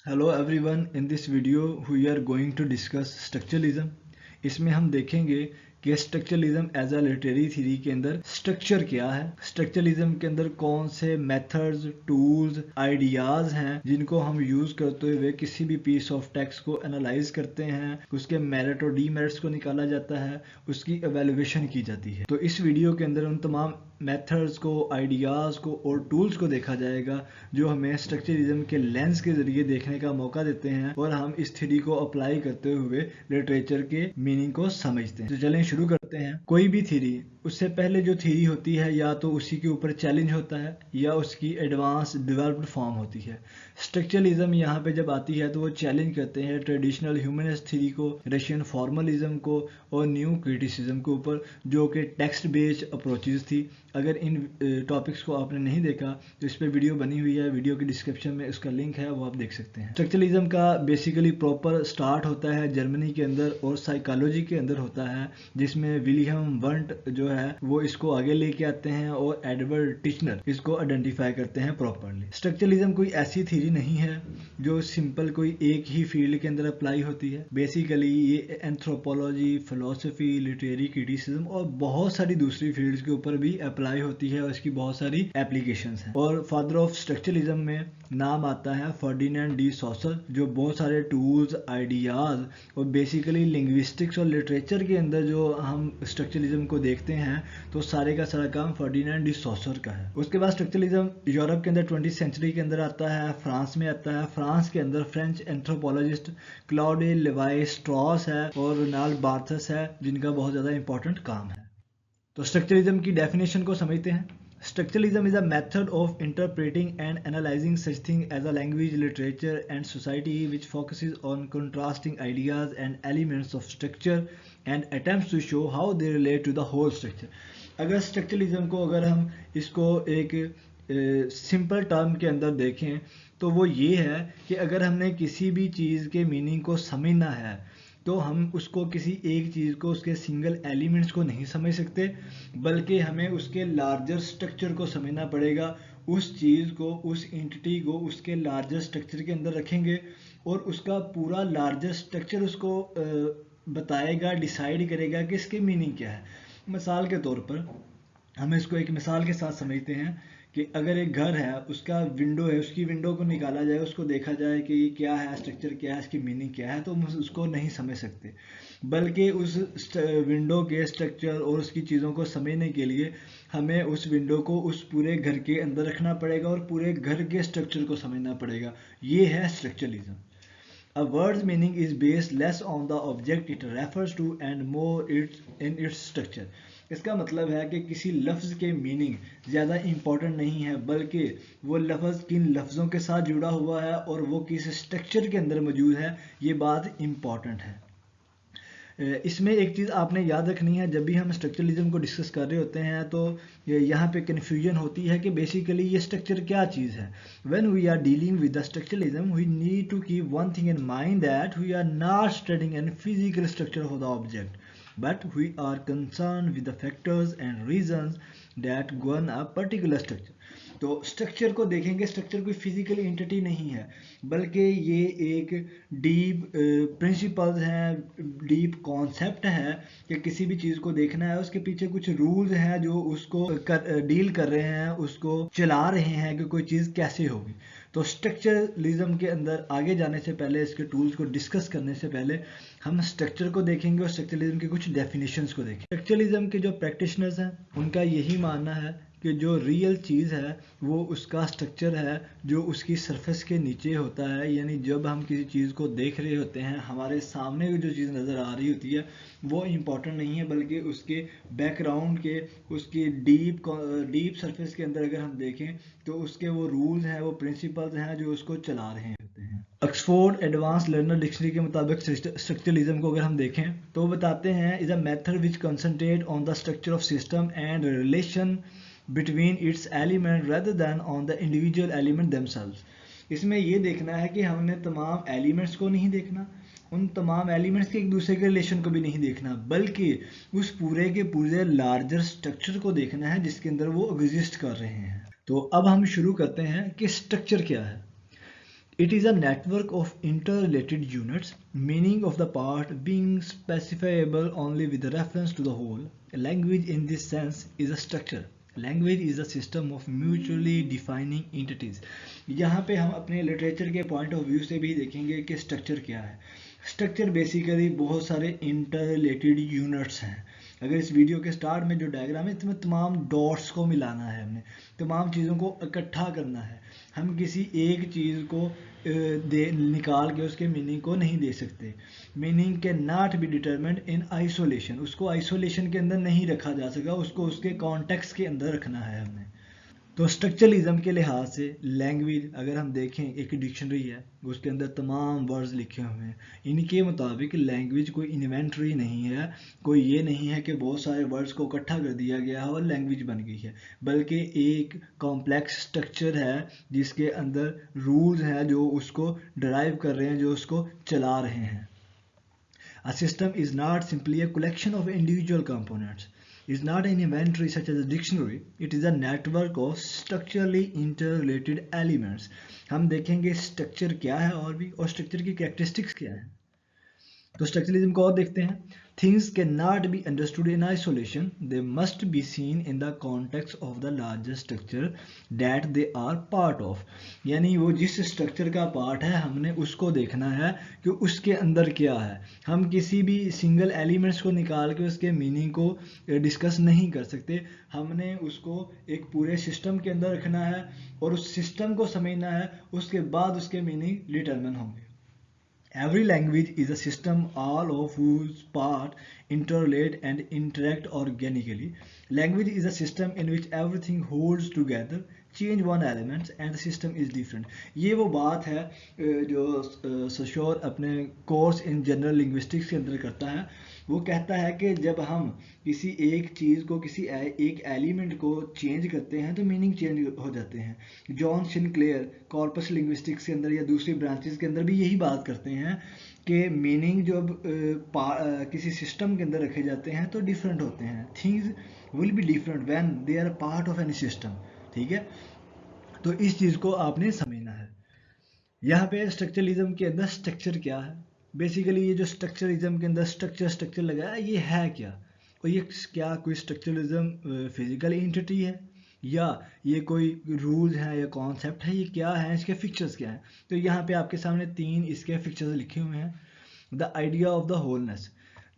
Hello everyone, in this video we are going to discuss structuralism. इसमें हम देखेंगे कि structuralism as a literary theory के अंदर स्ट्रक्चर क्या है, स्ट्रक्चरलिज्म के अंदर कौन से मेथड्स, टूल्स, आइडियाज हैं जिनको हम यूज करते हुए किसी भी पीस ऑफ टेक्स्ट को एनालाइज करते हैं, उसके मेरिट और डीमेरिट्स को निकाला जाता है, उसकी एवेल्युएशन की जाती है। तो इस वीडियो के अंदर उन तमाम मेथड्स को, आइडियाज़ को और टूल्स को देखा जाएगा जो हमें स्ट्रक्चरलिज्म के लेंस के जरिए देखने का मौका देते हैं और हम इस थ्योरी को अप्लाई करते हुए लिटरेचर के मीनिंग को समझते हैं। तो चलें शुरू करते हैं। कोई भी थ्योरी, उससे पहले जो थ्योरी होती है या तो उसी के ऊपर चैलेंज होता है या उसकी एडवांस डेवलप्ड फॉर्म होती है। स्ट्रक्चरलिज्म यहाँ पे जब आती है तो वो चैलेंज करते हैं ट्रेडिशनल ह्यूमनिस्ट थ्योरी को, रशियन फॉर्मलिज्म को और न्यू क्रिटिसिज्म के ऊपर, जो कि टेक्स्ट बेस्ड अप्रोचेज थी। अगर इन टॉपिक्स को आपने नहीं देखा तो इस पर वीडियो बनी हुई है, वीडियो के डिस्क्रिप्शन में उसका लिंक है, वो आप देख सकते हैं। स्ट्रक्चरलिज्म का बेसिकली प्रॉपर स्टार्ट होता है जर्मनी के अंदर और साइकोलॉजी के अंदर होता है, जिसमें विलियम वंट जो है वो इसको आगे लेके आते हैं और एडवर्ड टिचनर इसको आइडेंटिफाई करते हैं प्रॉपरली। स्ट्रक्चरलिज्म कोई ऐसी थ्योरी नहीं है जो सिंपल कोई एक ही फील्ड के अंदर अप्लाई होती है। बेसिकली ये एंथ्रोपोलॉजी, फिलोसफी, लिटरेरी क्रिटिसिज्म और बहुत सारी दूसरी फील्ड्स के ऊपर भी अप्लाई होती है और इसकी बहुत सारी एप्लीकेशंस हैं। और फादर ऑफ स्ट्रक्चरलिज्म में नाम आता है फर्डिनेंड डी सॉसर, जो बहुत सारे टूल्स, आइडियाज और बेसिकली लिंग्विस्टिक्स और लिटरेचर के अंदर जो हम स्ट्रक्चरलिज्म को देखते हैं तो सारे का सारा काम फर्डिनेंड डी सॉसर का है। उसके बाद स्ट्रक्चरलिज्म यूरोप के अंदर 20वीं सेंचुरी के अंदर आता है, फ्रांस में आता है। फ्रांस के अंदर फ्रेंच एंथ्रोपोलॉजिस्ट क्लॉडे लेवाई स्ट्रॉस है और रोनाल्ड बार्थेस है, जिनका बहुत ज़्यादा इंपॉर्टेंट काम है। तो स्ट्रक्चरलिज्म की डेफिनेशन को समझते हैं। Structuralism is a method of interpreting and analyzing such things as a language, literature, and society which focuses on contrasting ideas and elements of structure and attempts to show how they relate to the whole structure. अगर structuralism को अगर हम इसको एक simple term के अंदर देखें तो वो ये है कि अगर हमने किसी भी चीज़ के मीनिंग को समझना है तो हम उसको किसी एक चीज़ को, उसके सिंगल एलिमेंट्स को नहीं समझ सकते, बल्कि हमें उसके लार्जर स्ट्रक्चर को समझना पड़ेगा। उस चीज़ को, उस एंटिटी को उसके लार्जर स्ट्रक्चर के अंदर रखेंगे और उसका पूरा लार्जर स्ट्रक्चर उसको बताएगा, डिसाइड करेगा कि इसकी मीनिंग क्या है। मिसाल के तौर पर हम इसको एक मिसाल के साथ समझते हैं कि अगर एक घर है, उसका विंडो है, उसकी विंडो को निकाला जाए, उसको देखा जाए कि ये क्या है, स्ट्रक्चर क्या है, इसकी मीनिंग क्या है, तो हम उसको नहीं समझ सकते। बल्कि उस विंडो के स्ट्रक्चर और उसकी चीज़ों को समझने के लिए हमें उस विंडो को उस पूरे घर के अंदर रखना पड़ेगा और पूरे घर के स्ट्रक्चर को समझना पड़ेगा। ये है structuralism. A word's meaning is based less on the object it refers to and more in its structure. इसका मतलब है कि किसी लफ्ज़ के मीनिंग ज़्यादा इम्पोर्टेंट नहीं है, बल्कि वो लफ्ज़ किन लफ्ज़ों के साथ जुड़ा हुआ है और वो किस स्ट्रक्चर के अंदर मौजूद है, ये बात इम्पॉर्टेंट है। इसमें एक चीज़ आपने याद रखनी है, जब भी हम स्ट्रक्चरलिज्म को डिस्कस कर रहे होते हैं तो यहाँ पे कन्फ्यूजन होती है कि बेसिकली ये स्ट्रक्चर क्या चीज़ है। When we are dealing with the structuralism we need to keep one thing in mind, that we are not studying an physical structure of the object, but we are concerned with the factors and reasons that govern a particular structure. तो structure को देखेंगे, structure कोई physical entity नहीं है, बल्कि ये एक deep principles हैं, डीप कॉन्सेप्ट है कि किसी भी चीज़ को देखना है, उसके पीछे कुछ रूल्स हैं जो उसको डील कर रहे हैं, उसको चला रहे हैं कि कोई चीज़ कैसे होगी। तो स्ट्रक्चरलिज्म के अंदर आगे जाने से पहले, इसके टूल्स को डिस्कस करने से पहले हम स्ट्रक्चर को देखेंगे और स्ट्रक्चरलिज्म के कुछ डेफिनेशंस को देखेंगे। स्ट्रक्चरलिज्म के जो प्रैक्टिशनर्स हैं उनका यही मानना है कि जो रियल चीज़ है वो उसका स्ट्रक्चर है जो उसकी सरफेस के नीचे होता है। यानी जब हम किसी चीज़ को देख रहे होते हैं, हमारे सामने जो चीज़ नज़र आ रही होती है वो इम्पॉर्टेंट नहीं है, बल्कि उसके बैकग्राउंड के, उसकी डीप सरफेस के अंदर अगर हम देखें तो उसके वो रूल्स हैं, वो प्रिंसिपल्स हैं जो उसको चला रहे होते हैं। ऑक्सफोर्ड एडवांस लर्नर डिक्शनरी के मुताबिक स्ट्रक्चरलिज्म को अगर हम देखें तो वो बताते हैं is a method which concentrate on the structure of system and relation between its element rather than on the individual element themselves. इसमें ये देखना है कि हमने तमाम एलिमेंट्स को नहीं देखना, उन तमाम एलिमेंट्स के एक दूसरे के रिलेशन को भी नहीं देखना, बल्कि उस पूरे के पूरे लार्जर स्ट्रक्चर को देखना है जिसके अंदर वो एग्जिस्ट कर रहे हैं। तो अब हम शुरू करते हैं कि स्ट्रक्चर क्या है। It is a network of interrelated units, meaning of the part being specifiable only with reference to the whole. A language in this sense is a structure. Language is a system of mutually defining entities. यहाँ पे हम अपने literature के point of view से भी देखेंगे कि structure क्या है. स्ट्रक्चर बेसिकली बहुत सारे इंटररिलेटेड यूनिट्स हैं. अगर इस वीडियो के स्टार्ट में जो डायग्राम है इसमें तमाम डॉट्स को मिलाना है, हमने तमाम चीज़ों को इकट्ठा करना है. हम किसी एक चीज़ को निकाल के उसके मीनिंग को नहीं दे सकते. Meaning can not be determined in isolation. उसको आइसोलेशन के अंदर नहीं रखा जा सका, उसको उसके कॉन्टेक्स्ट के अंदर रखना है हमने. तो स्ट्रक्चरलिज्म के लिहाज से लैंग्वेज अगर हम देखें, एक डिक्शनरी है उसके अंदर तमाम वर्ड्स लिखे हुए हैं. इनके मुताबिक लैंग्वेज कोई इन्वेंटरी नहीं है, कोई ये नहीं है कि बहुत सारे वर्ड्स को इकट्ठा कर दिया गया है और लैंग्वेज बन गई है, बल्कि एक कॉम्प्लेक्स स्ट्रक्चर है जिसके अंदर रूल्स हैं जो उसको ड्राइव कर रहे हैं, जो उसको चला रहे हैं. A system is not simply a collection of individual components. Is not an inventory such as a dictionary. It is a network of structurally interrelated elements. हम देखेंगे स्ट्रक्चर क्या है और स्ट्रक्चर की कैरेक्टरिस्टिक्स क्या है. तो स्ट्रक्चरलिज्म को और देखते हैं. Things cannot be understood in isolation. They must be seen in the context of the larger structure that they are part of. यानी वो जिस स्ट्रक्चर का पार्ट है हमने उसको देखना है कि उसके अंदर क्या है. हम किसी भी सिंगल एलिमेंट्स को निकाल के उसके मीनिंग को डिस्कस नहीं कर सकते. हमने उसको एक पूरे सिस्टम के अंदर रखना है और उस सिस्टम को समझना है, उसके बाद उसके मीनिंग डिटरमिन होंगे. Every language is a system, all of whose parts interrelate and interact organically. Language is a system in which everything holds together. Change one element and the system is different. ये वो बात है जो सशोर अपने course in general linguistics के अंदर करता है. वो कहता है कि जब हम किसी एक चीज़ को, किसी एक एलिमेंट को चेंज करते हैं तो मीनिंग चेंज हो जाते हैं. जॉन सिनक्लेयर कॉर्पस लिंग्विस्टिक्स के अंदर या दूसरी ब्रांचेस के अंदर भी यही बात करते हैं कि मीनिंग जब किसी सिस्टम के अंदर रखे जाते हैं तो डिफरेंट होते हैं. Things will be different when they are part of any system. ठीक है, तो इस चीज़ को आपने समझना है. यहाँ पे स्ट्रक्चरलिज्म के अंदर स्ट्रक्चर क्या है. बेसिकली ये जो स्ट्रक्चरलिज्म के अंदर स्ट्रक्चर लगाया ये है क्या, और ये क्या कोई स्ट्रक्चरलिज्म फिजिकल एंटिटी है या ये कोई रूल्स है या कॉन्सेप्ट है, ये क्या है, इसके फीचर्स क्या हैं. तो यहाँ पे आपके सामने 3 इसके फीचर्स लिखे हुए हैं. The idea of the wholeness.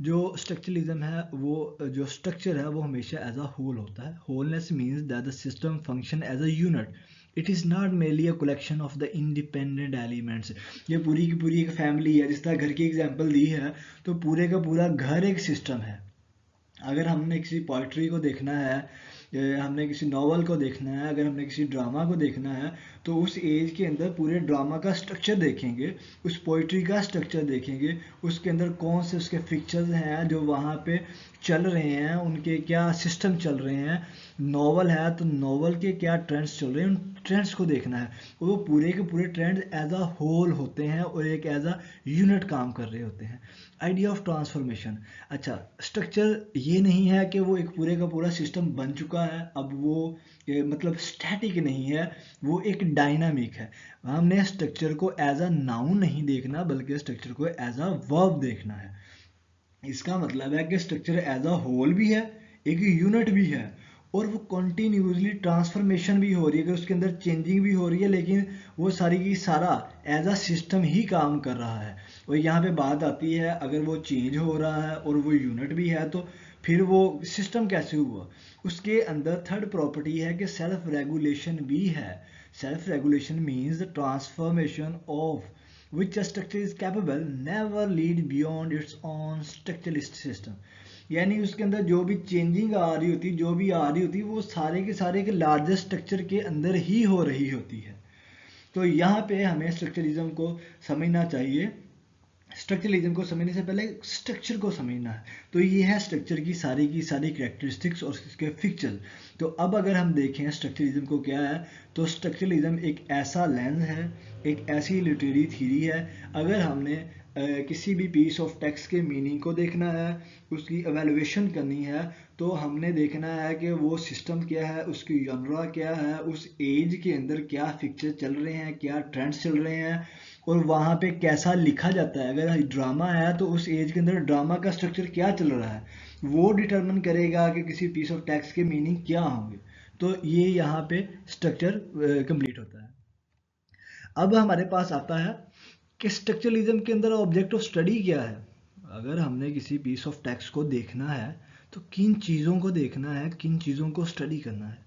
जो स्ट्रक्चरलिज्म है वो जो स्ट्रक्चर है वो हमेशा एज अ होल होता है. Wholeness means that the system function as a unit. It is not mainly a collection of the independent elements. ये पूरी की पूरी एक फैमिली है. जिस तरह घर की एग्जांपल दी है तो पूरे का पूरा घर एक सिस्टम है. अगर हमने किसी पोइट्री को देखना है, हमने किसी नॉवल को देखना है, अगर हमने किसी ड्रामा को देखना है तो उस एज के अंदर पूरे ड्रामा का स्ट्रक्चर देखेंगे, उस पोइट्री का स्ट्रक्चर देखेंगे, उसके अंदर कौन से उसके फीचर्स हैं जो वहाँ पे चल रहे हैं, उनके क्या सिस्टम चल रहे हैं. नॉवल है तो नॉवल के क्या ट्रेंड्स चल रहे हैं, उन ट्रेंड्स को देखना है. वो पूरे के पूरे ट्रेंड्स एज अ होल होते हैं और एक एज अ यूनिट काम कर रहे होते हैं. Idea of transformation. अच्छा, स्ट्रक्चर ये नहीं है कि वो एक पूरे का पूरा सिस्टम बन चुका है, अब वो मतलब स्टैटिक नहीं है, वो एक डायनामिक है. हमने स्ट्रक्चर को एज अ नाउन नहीं देखना बल्कि स्ट्रक्चर को एज अ वर्ब देखना है. इसका मतलब है कि स्ट्रक्चर एज अ होल भी है, एक यूनिट भी है, और वो कंटिन्यूसली ट्रांसफॉर्मेशन भी हो रही है कि उसके अंदर चेंजिंग भी हो रही है, लेकिन वो सारी की सारा एज अ सिस्टम ही काम कर रहा है. और यहाँ पे बात आती है अगर वो चेंज हो रहा है और वो यूनिट भी है तो फिर वो सिस्टम कैसे हुआ. उसके अंदर थर्ड प्रॉपर्टी है कि सेल्फ रेगुलेशन भी है. Self regulation means the transformation of which a structure is capable never lead beyond its own structuralist system. यानी उसके अंदर जो भी चेंजिंग आ रही होती, जो भी आ रही होती, वो सारे के सारे के लार्जेस्ट स्ट्रक्चर के अंदर ही हो रही होती है. तो यहाँ पे हमें स्ट्रक्चरलिज्म को समझना चाहिए स्ट्रक्चरलिज्म को समझने से पहले स्ट्रक्चर को समझना है। तो ये है स्ट्रक्चर की सारी कैरेक्टरिस्टिक्स और इसके फीचर। तो अब अगर हम देखें स्ट्रक्चरलिज्म को क्या है, तो स्ट्रक्चरलिज्म एक ऐसा लेंस है, एक ऐसी लिटरेरी थ्योरी है। अगर हमने किसी भी पीस ऑफ टेक्स्ट के मीनिंग को देखना है, उसकी एवेल्युएशन करनी है, तो हमने देखना है कि वो सिस्टम क्या है, उसकी जॉनरा क्या है, उस एज के अंदर क्या फिक्चर चल रहे हैं, क्या ट्रेंड्स चल रहे हैं, और वहाँ पे कैसा लिखा जाता है। अगर ड्रामा है तो उस एज के अंदर ड्रामा का स्ट्रक्चर क्या चल रहा है, वो डिटरमिन करेगा कि किसी पीस ऑफ टेक्स्ट के मीनिंग क्या होंगे। तो ये यहाँ पे स्ट्रक्चर कंप्लीट होता है। अब हमारे पास आता है कि स्ट्रक्चरलिज्म के अंदर ऑब्जेक्ट ऑफ स्टडी क्या है। अगर हमने किसी पीस ऑफ टेक्स्ट को देखना है तो किन चीज़ों को देखना है, किन चीज़ों को स्टडी करना है।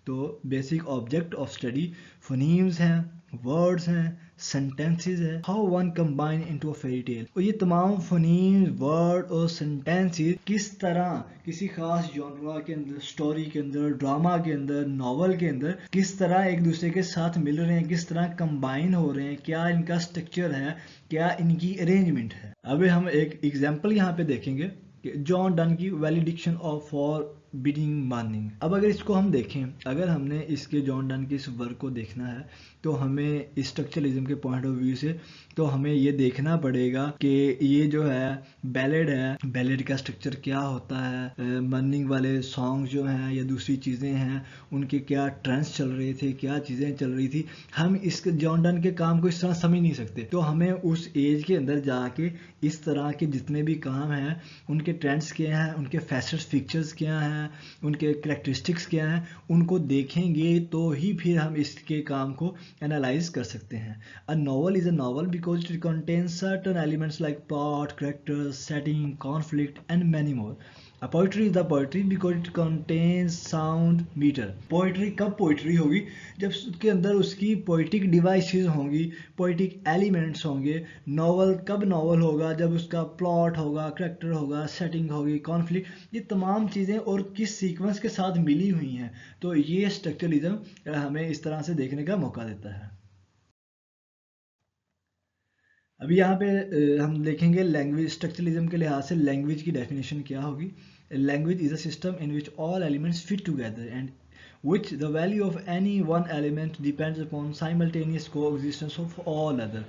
तो basic object of study phonemes हैं, वर्ड्स हैं, सेंटेंसेस है, how one combine into a fairy tale. और ये तमाम फोनीम्स, वर्ड और सेंटेंसेस किस तरह किसी खास जॉनरा के अंदर, स्टोरी के अंदर, ड्रामा के अंदर, नॉवल के अंदर किस तरह एक दूसरे के साथ मिल रहे हैं, किस तरह कंबाइन हो रहे हैं, क्या इनका स्ट्रक्चर है, क्या इनकी अरेंजमेंट है। अब हम एक एग्जाम्पल यहाँ पे देखेंगे कि जॉन डन की valediction of for bidding morning. अब अगर इसको हम देखें, अगर हमने इसके जॉन डन के इस वर्क को देखना है तो हमें स्ट्रक्चरलिज्म के पॉइंट ऑफ व्यू से तो हमें ये देखना पड़ेगा कि ये जो है बैलेड है, बैलेड का स्ट्रक्चर क्या होता है, मॉर्निंग वाले सॉन्ग जो हैं या दूसरी चीज़ें हैं उनके क्या ट्रेंड्स चल रहे थे, क्या चीज़ें चल रही थी। हम इस जॉन डन के काम को इस तरह समझ नहीं सकते। तो हमें उस एज के अंदर जाके इस तरह के जितने भी काम हैं उनके ट्रेंड्स क्या हैं, उनके फैशंस फीचर्स क्या हैं, उनके करैक्टरिस्टिक्स क्या हैं, उनको देखेंगे तो ही फिर हम इसके काम को एनालाइज कर सकते हैं। A novel is a novel because it contains certain elements like plot, characters, setting, conflict and many more. A poetry is the poetry because it contains sound meter. Poetry कब पोइट्री होगी, जब उसके अंदर उसकी poetic devices होंगी, poetic elements होंगे। Novel कब novel होगा, जब उसका प्लॉट होगा, करेक्टर होगा, सेटिंग होगी, कॉन्फ्लिक्ट, ये तमाम चीज़ें और किस सीक्वेंस के साथ मिली हुई हैं। तो ये स्ट्रक्चरलिज्म हमें इस तरह से देखने का मौका देता है। अभी यहाँ पे हम देखेंगे लैंग्वेज स्ट्रक्चरलिज्म के लिहाज से लैंग्वेज की डेफिनेशन क्या होगी। Language is a system in which all elements fit together and which the value of any one element depends upon simultaneous coexistence of all other।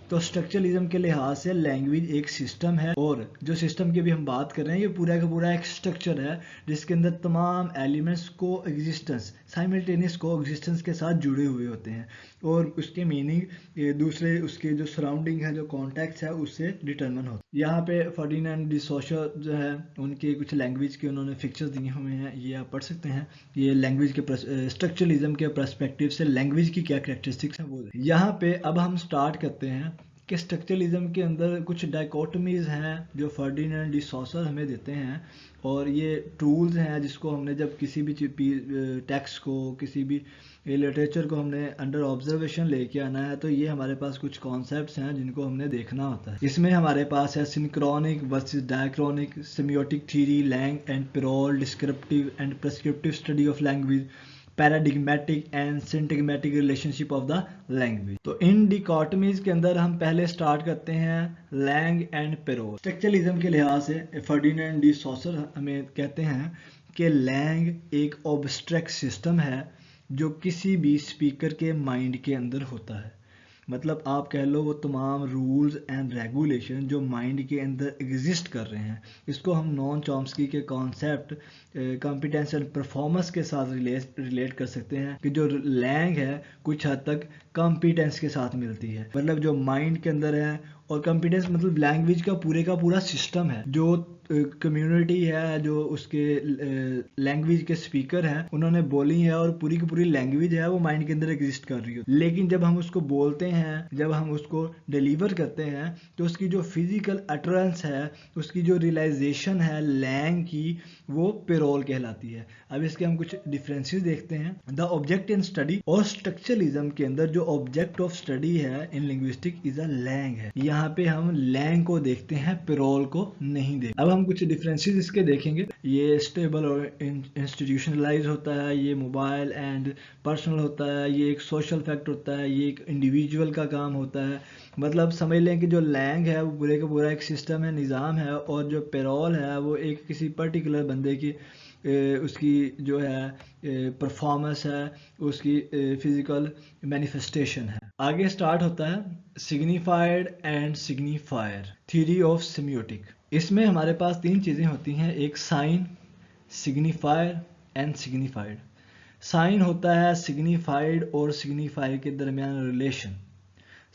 तो स्ट्रक्चरलिज्म के लिहाज से लैंग्वेज एक सिस्टम है, और जो सिस्टम की भी हम बात कर रहे हैं ये पूरा का पूरा एक स्ट्रक्चर है जिसके अंदर तमाम एलिमेंट्स को एग्जिस्टेंस, साइमल्टेनियस को एग्जिस्टेंस के साथ जुड़े हुए होते हैं, और उसके मीनिंग दूसरे उसके जो सराउंडिंग है, जो कॉन्टेक्स्ट है, उससे डिटरमिन होता है। यहाँ पे फर्डिनेंड डी सोशर जो है उनके कुछ लैंग्वेज के उन्होंने फिक्चर्स दिए हुए हैं, ये आप पढ़ सकते हैं। ये लैंग्वेज के स्ट्रक्चरलिज्म के पर्सपेक्टिव से लैंग्वेज की क्या कैरेक्टरिस्टिक्स हैं वो यहाँ पे अब हम स्टार्ट करते हैं कि स्ट्रक्चरलिज्म के अंदर कुछ डायकोटमीज हैं जो फर्डिनेंड डी सोसर हमें देते हैं, और ये टूल्स हैं जिसको हमने जब किसी भी टेक्स्ट को, किसी भी लिटरेचर को हमने अंडर ऑब्जर्वेशन लेके आना है, तो ये हमारे पास कुछ कॉन्सेप्ट्स हैं जिनको हमने देखना होता है। इसमें हमारे पास है synchronic versus diachronic, semiotic theory, langue and parole, descriptive and prescriptive study of language, paradigmatic and syntagmatic relationship of the language. तो इन डिकॉटमीज के अंदर हम पहले स्टार्ट करते हैं लैंग एंड पेरोल। स्ट्रक्चरलिज्म के लिहाज से फर्डिनेंड डी सोसर हमें कहते हैं कि लैंग एक ऑब्स्ट्रैक्ट सिस्टम है जो किसी भी स्पीकर के माइंड के अंदर होता है। मतलब आप कह लो वो तमाम रूल्स एंड रेगुलेशन जो माइंड के अंदर एग्जिस्ट कर रहे हैं, इसको हम नॉन चॉम्स्की के कॉन्सेप्ट कॉम्पिटेंस एंड परफॉर्मेंस के साथ रिलेट कर सकते हैं कि जो लैंग है कुछ हद तक कॉम्पिटेंस के साथ मिलती है। मतलब जो माइंड के अंदर है, और कॉम्पिटेंस मतलब लैंग्वेज का पूरा सिस्टम है। जो कम्युनिटी है, जो उसके लैंग्वेज के स्पीकर हैं, उन्होंने बोली है और पूरी की पूरी लैंग्वेज है वो माइंड के अंदर एग्जिस्ट कर रही है। लेकिन जब हम उसको बोलते हैं, जब हम उसको डिलीवर करते हैं, तो उसकी जो फिजिकल अटरेंस है, उसकी जो रियलाइजेशन है लैंग की, वो पेरोल कहलाती है। अब इसके हम कुछ डिफरेंसेस देखते हैं। द ऑब्जेक्ट इन स्टडी और स्ट्रक्चरलिज्म के अंदर जो ऑब्जेक्ट ऑफ स्टडी है in linguistic is a langue है। यहाँ पे हम लैंग को देखते हैं, पेरोल को नहीं देखते। अब हम कुछ डिफरेंसेस इसके देखेंगे। ये स्टेबल और इंस्टीट्यूशनलाइज होता है, ये मोबाइल एंड पर्सनल होता है, ये एक सोशल फैक्ट होता है, ये एक इंडिविजुअल का काम होता है। मतलब समझ लें कि जो लैंग है वो पूरे का पूरा एक सिस्टम है, निज़ाम है, और जो पेरोल है वो एक किसी पर्टिकुलर बंदे की उसकी जो है परफॉर्मेंस है, उसकी फिजिकल मैनिफेस्टेशन है। आगे स्टार्ट होता है signified and signifier theory of semiotic. इसमें हमारे पास तीन चीज़ें होती हैं, एक sign, signifier and signified. Sign होता है सिग्निफाइड और सिग्निफायर के दरमियान रिलेशन।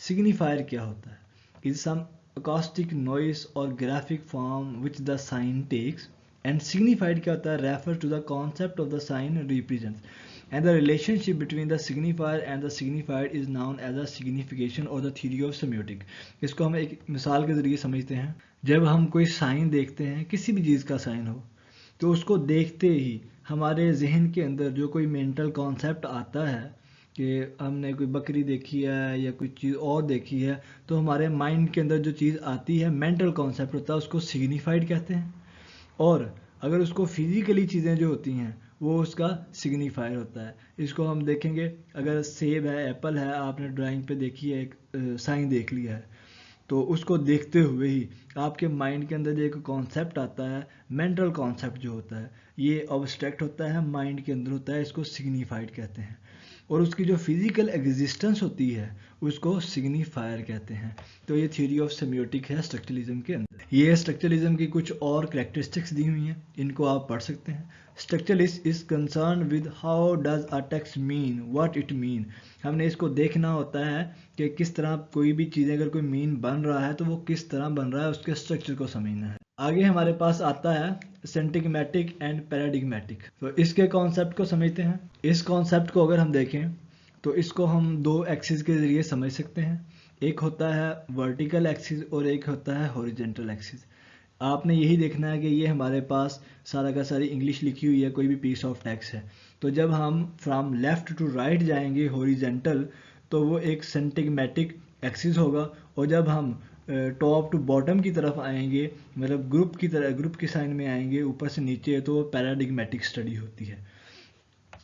सिग्निफायर क्या होता है? Is some acoustic noise or graphic form which the sign takes. And signified क्या होता है? refers to the concept of the sign represents, and the relationship between the signifier and the signified is known as the signification or the theory of semiotic. इसको हम एक मिसाल के जरिए समझते हैं। जब हम कोई साइन देखते हैं, किसी भी चीज़ का साइन हो, तो उसको देखते ही हमारे जहन के अंदर जो कोई मेंटल कॉन्सेप्ट आता है कि हमने कोई बकरी देखी है या कोई चीज़ और देखी है, तो हमारे माइंड के अंदर जो चीज़ आती है, मेंटल कॉन्सेप्ट होता है, उसको सिग्निफाइड कहते हैं। और अगर उसको फिजिकली चीज़ें जो होती हैं वो उसका सिग्निफायर होता है। इसको हम देखेंगे, अगर सेब है, एप्पल है, आपने ड्राइंग पे देखी है, एक साइन देख लिया है, तो उसको देखते हुए ही आपके माइंड के अंदर जो एक कॉन्सेप्ट आता है, मेंटल कॉन्सेप्ट जो होता है, ये ऑब्स्ट्रैक्ट होता है, माइंड के अंदर होता है, इसको सिग्निफाइड कहते हैं। और उसकी जो फिजिकल एग्जिस्टेंस होती है उसको सिग्निफायर कहते हैं। तो ये थ्योरी ऑफ सेमियोटिक है स्ट्रक्चरलिज्म के अंदर। ये स्ट्रक्चरलिज्म की कुछ और कैरेक्टरिस्टिक्स दी हुई हैं, इनको आप पढ़ सकते हैं। Structuralist is concern with how does a text mean what it mean. हमने इसको देखना होता है कि किस तरह कोई भी चीज़ें, अगर कोई मीन बन रहा है तो वो किस तरह बन रहा है, उसके स्ट्रक्चर को समझना है। आगे हमारे पास आता है सिंटैग्मेटिक एंड पैराडिग्मेटिक। तो इसके कॉन्सेप्ट को समझते हैं। इस कॉन्सेप्ट को अगर हम देखें तो इसको हम दो एक्सिस के जरिए समझ सकते हैं। एक होता है वर्टिकल एक्सिस और एक होता है हॉरिजॉन्टल एक्सिस। आपने यही देखना है कि ये हमारे पास सारा का सारी इंग्लिश लिखी हुई है, कोई भी पीस ऑफ टेक्स्ट है, तो जब हम फ्रॉम लेफ्ट टू राइट जाएंगे हॉरिजॉन्टल, तो वो एक सिंटैग्मेटिक एक्सिस होगा। और जब हम टॉप टू बॉटम की तरफ आएंगे, मतलब ग्रुप की तरह, ग्रुप के साइन में आएंगे ऊपर से नीचे, तो वो पैराडिग्मेटिक स्टडी होती है।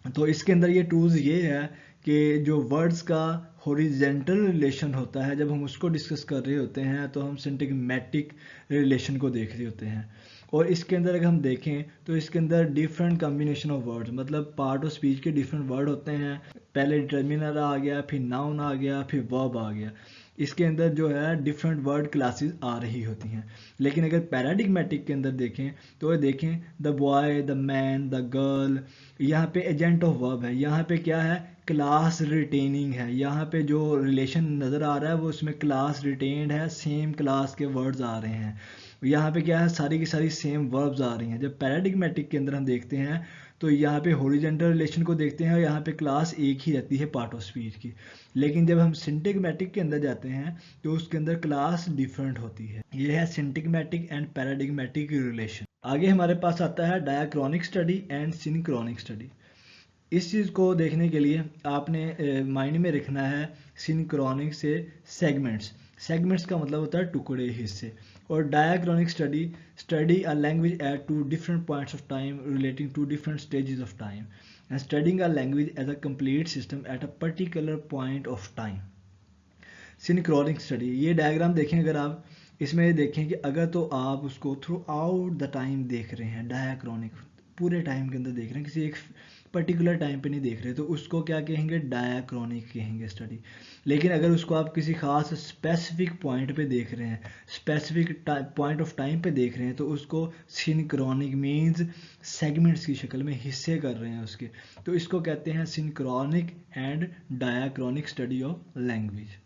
तो इसके अंदर ये टूल्स ये है कि जो वर्ड्स का हॉरिजेंटल रिलेशन होता है, जब हम उसको डिस्कस कर रहे होते हैं तो हम सिंटैग्मेटिक रिलेशन को देख रहे होते हैं। और इसके अंदर अगर हम देखें तो इसके अंदर डिफरेंट कॉम्बिनेशन ऑफ वर्ड्स, मतलब पार्ट ऑफ स्पीच के डिफरेंट वर्ड होते हैं। पहले डिटर्मिनर आ गया, फिर नाउन आ गया, फिर वर्ब आ गया। इसके अंदर जो है डिफरेंट वर्ड क्लासेस आ रही होती हैं। लेकिन अगर पैराडिग्मेटिक के अंदर देखें तो देखें the boy, the man, the girl, यहाँ पे एजेंट ऑफ वर्ब है, यहाँ पे क्या है, क्लास रिटेनिंग है। यहाँ पे जो रिलेशन नज़र आ रहा है वो उसमें क्लास रिटेन्ड है, सेम क्लास के वर्ड्स आ रहे हैं। यहाँ पे क्या है, सारी की सारी सेम वर्ब्स आ रही हैं। जब पैराडिग्मेटिक के अंदर हम देखते हैं तो यहाँ पे हॉरिजॉन्टल रिलेशन को देखते हैं और यहाँ पे क्लास एक ही रहती है पार्ट ऑफ स्पीच की। लेकिन जब हम सिंटैग्मेटिक के अंदर जाते हैं तो उसके अंदर क्लास डिफरेंट होती है। ये है सिंटैग्मेटिक एंड पैराडिग्मेटिक रिलेशन। आगे हमारे पास आता है diachronic study and synchronic study. इस चीज़ को देखने के लिए आपने माइंड में रखना है सिंक्रोनिक से सेगमेंट्स। सेगमेंट्स का मतलब होता है टुकड़े, हिस्से। और diachronic study a language at two different points of time relating to different stages of time and studying a language as a complete system at a particular point of time. Synchronic study, ये diagram देखें अगर आप, इसमें देखें कि अगर तो आप उसको थ्रू आउट द टाइम देख रहे हैं, डायक्रॉनिक पूरे टाइम के अंदर देख रहे हैं, किसी एक पर्टिकुलर टाइम पे नहीं देख रहे, तो उसको क्या कहेंगे, डायक्रॉनिक कहेंगे स्टडी। लेकिन अगर उसको आप किसी खास स्पेसिफिक पॉइंट पे देख रहे हैं, स्पेसिफिक पॉइंट ऑफ टाइम पे देख रहे हैं, तो उसको सिंक्रोनिक मीन्स सेगमेंट्स की शक्ल में हिस्से कर रहे हैं उसके, तो इसको कहते हैं synchronic and diachronic study of language.